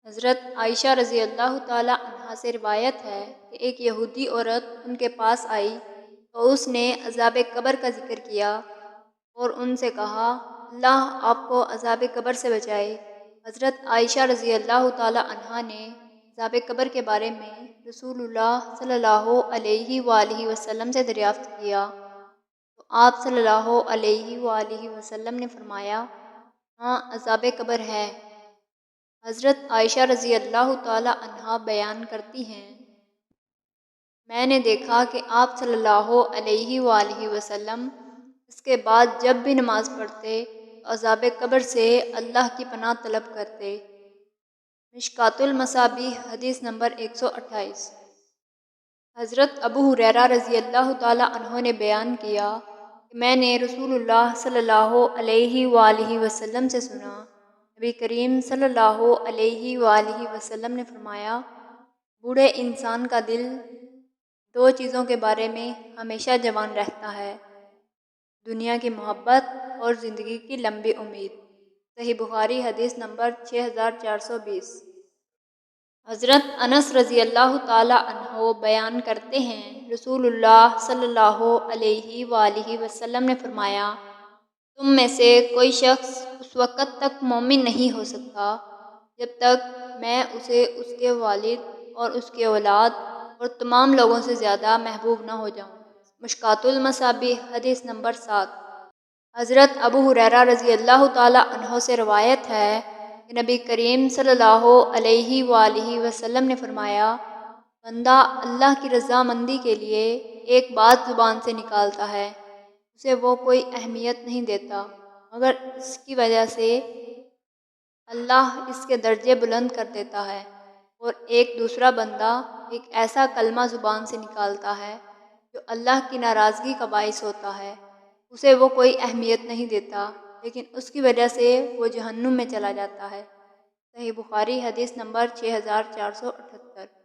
حضرت عائشہ رضی اللہ تعالی عنہا سے روایت ہے کہ ایک یہودی عورت ان کے پاس آئی تو اس نے عذاب قبر کا ذکر کیا اور ان سے کہا اللہ آپ کو عذاب قبر سے بچائے۔ حضرت عائشہ رضی اللہ تعالی عنہا نے عذاب قبر کے بارے میں رسول اللہ صلی اللہ علیہ وآلہ وسلم سے دریافت کیا تو آپ صلی اللہ علیہ وآلہ وسلم نے فرمایا ہاں عذاب قبر ہے۔ حضرت عائشہ رضی اللہ تعالی عنہا بیان کرتی ہیں میں نے دیکھا کہ آپ صلی اللہ علیہ وآلہ وسلم اس کے بعد جب بھی نماز پڑھتے تو عذاب قبر سے اللہ کی پناہ طلب کرتے۔ مشکوٰۃ المصابیح حدیث نمبر 128۔ حضرت ابو ہریرہ رضی اللہ تعالی عنہ نے بیان کیا کہ میں نے رسول اللہ صلی اللہ علیہ وآلہ وسلم سے سنا، نبی کریم صلی اللہ علیہ وآلہ وسلم نے فرمایا بوڑھے انسان کا دل دو چیزوں کے بارے میں ہمیشہ جوان رہتا ہے، دنیا کی محبت اور زندگی کی لمبی امید۔ صحیح بخاری حدیث نمبر 6420۔ حضرت انس رضی اللہ تعالی عنہ بیان کرتے ہیں رسول اللہ صلی اللہ علیہ وآلہ وسلم نے فرمایا تم میں سے کوئی شخص اس وقت تک مومن نہیں ہو سکتا جب تک میں اسے اس کے والد اور اس کے اولاد اور تمام لوگوں سے زیادہ محبوب نہ ہو جاؤں۔ مشکوٰۃ المصابیح حدیث نمبر 7۔ حضرت ابو ہریرہ رضی اللہ تعالی عنہ سے روایت ہے کہ نبی کریم صلی اللہ علیہ وآلہ وسلم نے فرمایا بندہ اللہ کی رضامندی کے لیے ایک بات زبان سے نکالتا ہے، اسے وہ کوئی اہمیت نہیں دیتا مگر اس کی وجہ سے اللہ اس کے درجے بلند کر دیتا ہے، اور ایک دوسرا بندہ ایک ایسا کلمہ زبان سے نکالتا ہے جو اللہ کی ناراضگی کا باعث ہوتا ہے، اسے وہ کوئی اہمیت نہیں دیتا لیکن اس کی وجہ سے وہ جہنم میں چلا جاتا ہے۔ صحیح بخاری حدیث نمبر 6478۔